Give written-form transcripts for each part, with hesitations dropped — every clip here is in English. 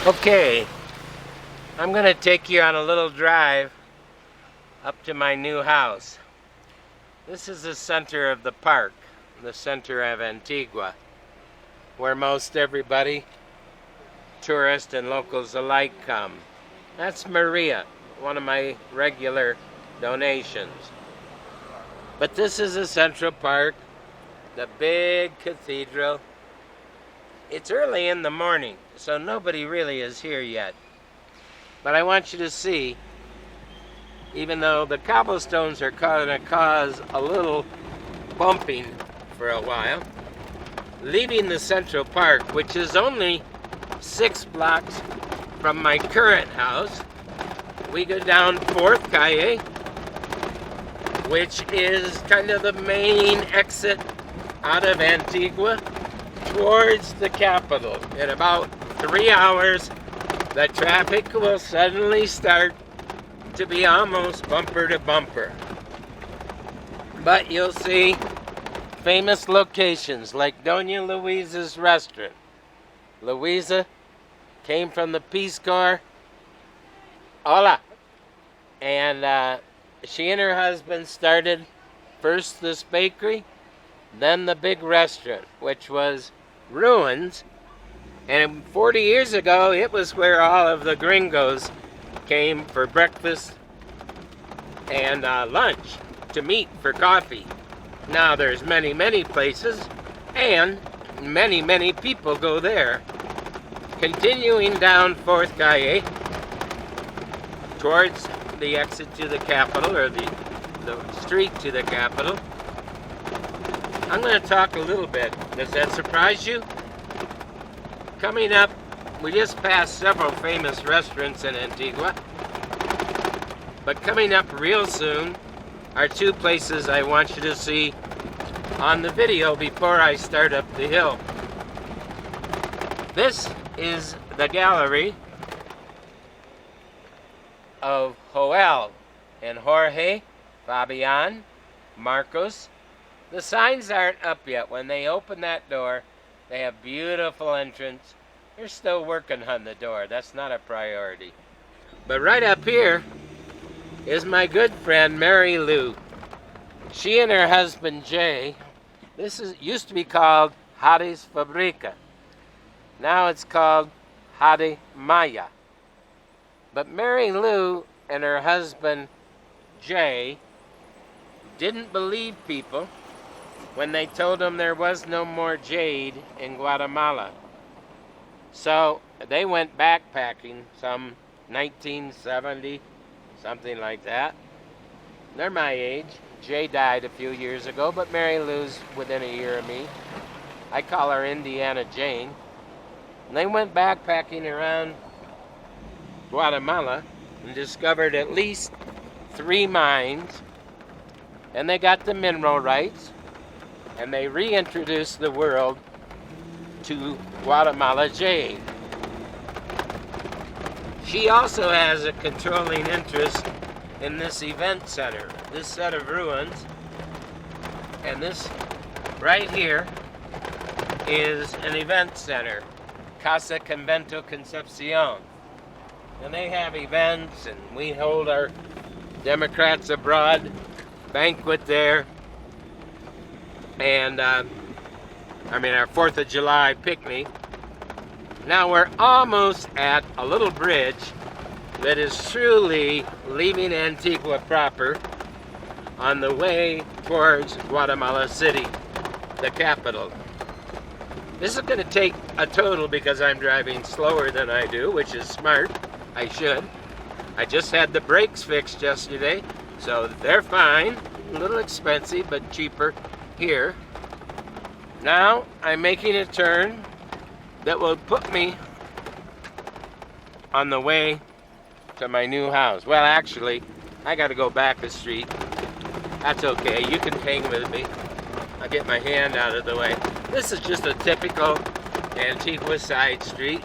Okay, I'm gonna take you on a little drive up to my new house. This is the center of the park, the center of Antigua, where most everybody, tourists and locals alike, come. That's Maria, one of my regular donations. But this is the Central Park, the big cathedral. It's early in the morning, so nobody really is here yet. But I want you to see, even though the cobblestones are going to cause a little bumping for a while, leaving the Central Park, which is only 6 blocks from my current house, we go down 4th Calle, which is kind of the main exit out of Antigua towards the capital. In about 3 hours, the traffic will suddenly start to be almost bumper to bumper. But you'll see famous locations like Doña Luisa's restaurant. Luisa came from the Peace Corps. Hola! And she and her husband started first this bakery, then the big restaurant, which was ruins. And 40 years ago, it was where all of the gringos came for breakfast and lunch to meet for coffee. Now there's many, many places, and many, many people go there. Continuing down 4th Calle towards the exit to the Capitol, or the street to the Capitol. I'm going to talk a little bit. Does that surprise you? Coming up, we just passed several famous restaurants in Antigua, but coming up real soon are 2 places I want you to see on the video before I start up the hill. This is the gallery of Joel and Jorge, Fabian, Marcos. The signs aren't up yet. When they open that door, they have beautiful entrance. They're still working on the door. That's not a priority. But right up here is my good friend Mary Lou. She and her husband Jay, used to be called Hadi's Fabrica. Now it's called Hadi Maya. But Mary Lou and her husband Jay didn't believe people when they told them there was no more jade in Guatemala. So they went backpacking, some 1970, something like that. They're my age. Jay died a few years ago, but Mary Lou's within a year of me. I call her Indiana Jane. And they went backpacking around Guatemala and discovered at least 3 mines. And they got the mineral rights, and they reintroduced the world to Guatemala jade. She also has a controlling interest in this event center, this set of ruins, and this right here is an event center, Casa Convento Concepcion. And they have events, and we hold our Democrats Abroad banquet there, and our 4th of July picnic. Now we're almost at a little bridge that is truly leaving Antigua proper on the way towards Guatemala City, the capital. This is going to take a total, because I'm driving slower than I do, which is smart. I should. I just had the brakes fixed yesterday, so they're fine. A little expensive, but cheaper here. Now I'm making a turn that will put me on the way to my new house. Well, actually, I got to go back a street. That's okay. You can hang with me. I'll get my hand out of the way. This is just a typical Antigua side street.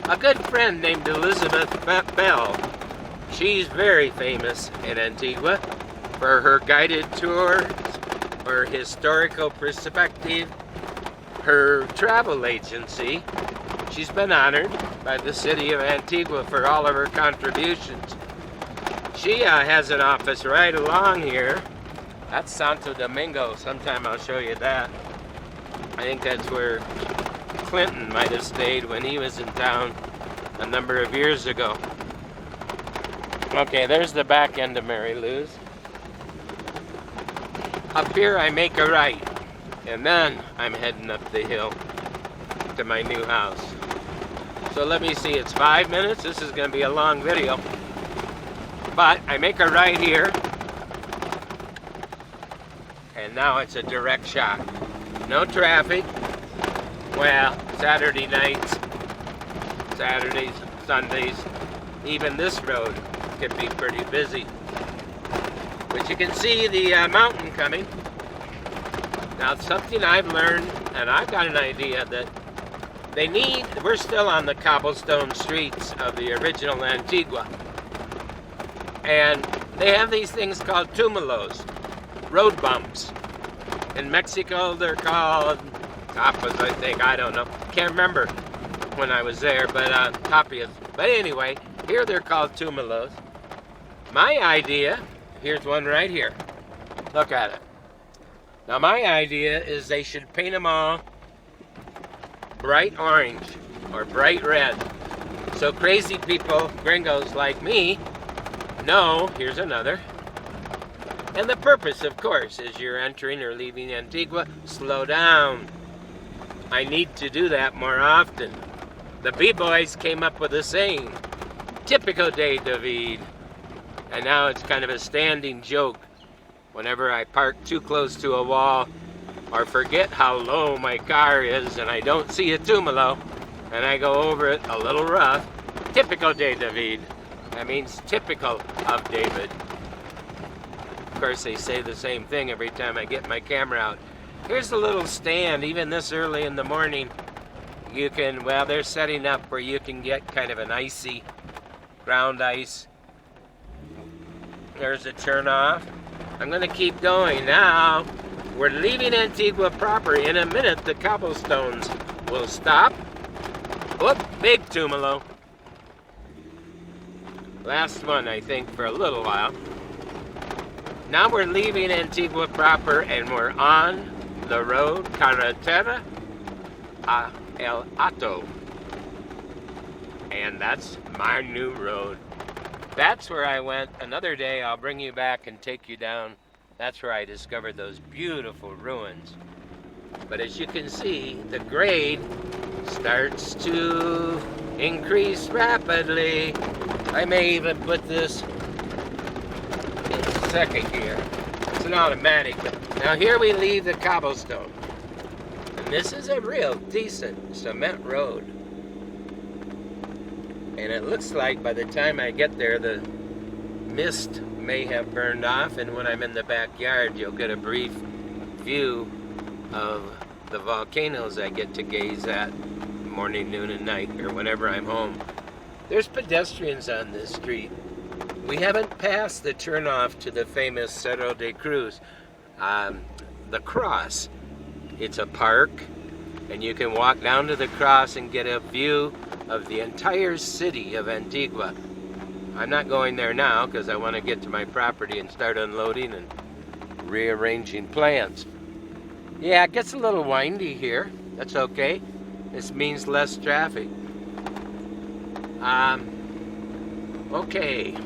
A good friend named Elizabeth Bell. She's very famous in Antigua for her guided tours, her historical perspective, her travel agency. She's been honored by the city of Antigua for all of her contributions. She has an office right along here. That's Santo Domingo. Sometime I'll show you that. I think that's where Clinton might have stayed when he was in town a number of years ago. Okay, there's the back end of Mary Lou's. Up here I make a right, and then I'm heading up the hill to my new house. So let me see, it's 5 minutes. This is going to be a long video. But I make a right here, and now it's a direct shot. No traffic. Well, Saturday nights, Saturdays, Sundays, even this road can be pretty busy. But you can see the mountain coming. Now, something I've learned, and I've got an idea that we're still on the cobblestone streets of the original Antigua. And they have these things called túmulos, road bumps. In Mexico, they're called tapas, I think. I don't know. Can't remember when I was there, but tapias. But anyway, here they're called túmulos. My idea, here's one right here. Look at it. Now, my idea is they should paint them all bright orange or bright red. So crazy people, gringos like me, know, here's another. And the purpose, of course, is you're entering or leaving Antigua, slow down. I need to do that more often. The B-boys came up with a saying, typical de David. And now it's kind of a standing joke. Whenever I park too close to a wall or forget how low my car is and I don't see a túmulo and I go over it a little rough, typical de David. That means typical of David. Of course, they say the same thing every time I get my camera out. Here's a little stand, even this early in the morning. You can, well, they're setting up where you can get kind of an icy ground ice. There's a turn off. I'm going to keep going now. We're leaving Antigua proper. In a minute, the cobblestones will stop. Whoop, big túmulo. Last one, I think, for a little while. Now we're leaving Antigua proper, and we're on the road, Carretera a El Hato. And that's my new road. That's where I went. Another day I'll bring you back and take you down. That's where I discovered those beautiful ruins. But as you can see, the grade starts to increase rapidly. I may even put this in second gear. It's an automatic. Now here we leave the cobblestone. And this is a real decent cement road. And it looks like by the time I get there, the mist may have burned off, and when I'm in the backyard, you'll get a brief view of the volcanoes I get to gaze at morning, noon, and night, or whenever I'm home. There's pedestrians on this street. We haven't passed the turnoff to the famous Cerro de Cruz, the cross. It's a park, and you can walk down to the cross and get a view of the entire city of Antigua. I'm not going there now because I want to get to my property and start unloading and rearranging plants. Yeah, it gets a little windy here. That's okay. This means less traffic. Okay.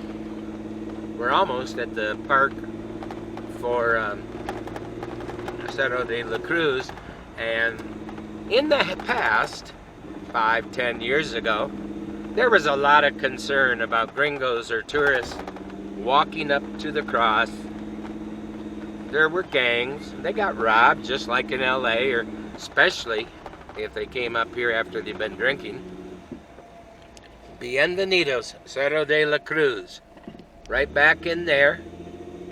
We're almost at the park for Cerro de la Cruz, and in the past, 5-10 years ago, there was a lot of concern about gringos or tourists walking up to the cross. There were gangs. They got robbed just like in LA, or especially if they came up here after they've been drinking. Bienvenidos, Cerro de la Cruz. Right back in there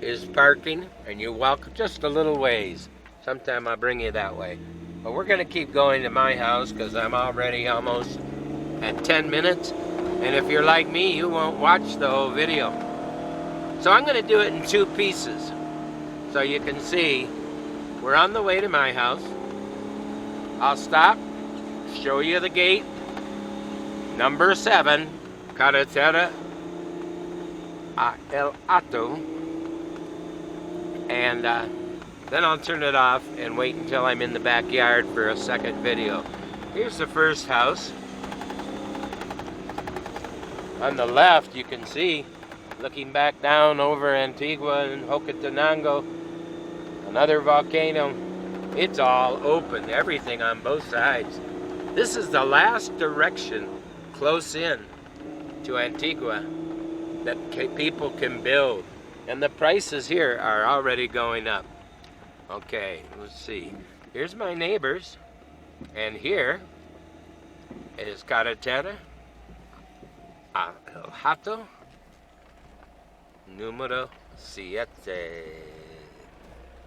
is parking, and you walk just a little ways. Sometime I'll bring you that way. But we're going to keep going to my house because I'm already almost at 10 minutes. And if you're like me, you won't watch the whole video. So I'm going to do it in two pieces. So you can see we're on the way to my house. I'll stop, show you the gate, Number 7, Carretera a El Hato. And then I'll turn it off and wait until I'm in the backyard for a second video. Here's the first house. On the left, you can see, looking back down over Antigua and Hocotenango, another volcano. It's all open, everything on both sides. This is the last direction close in to Antigua that people can build. And the prices here are already going up. Okay, let's see. Here's my neighbors. And here is Carretera a El Hato número 7.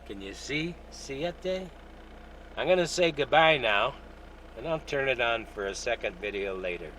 Can you see? 7? I'm going to say goodbye now, and I'll turn it on for a second video later.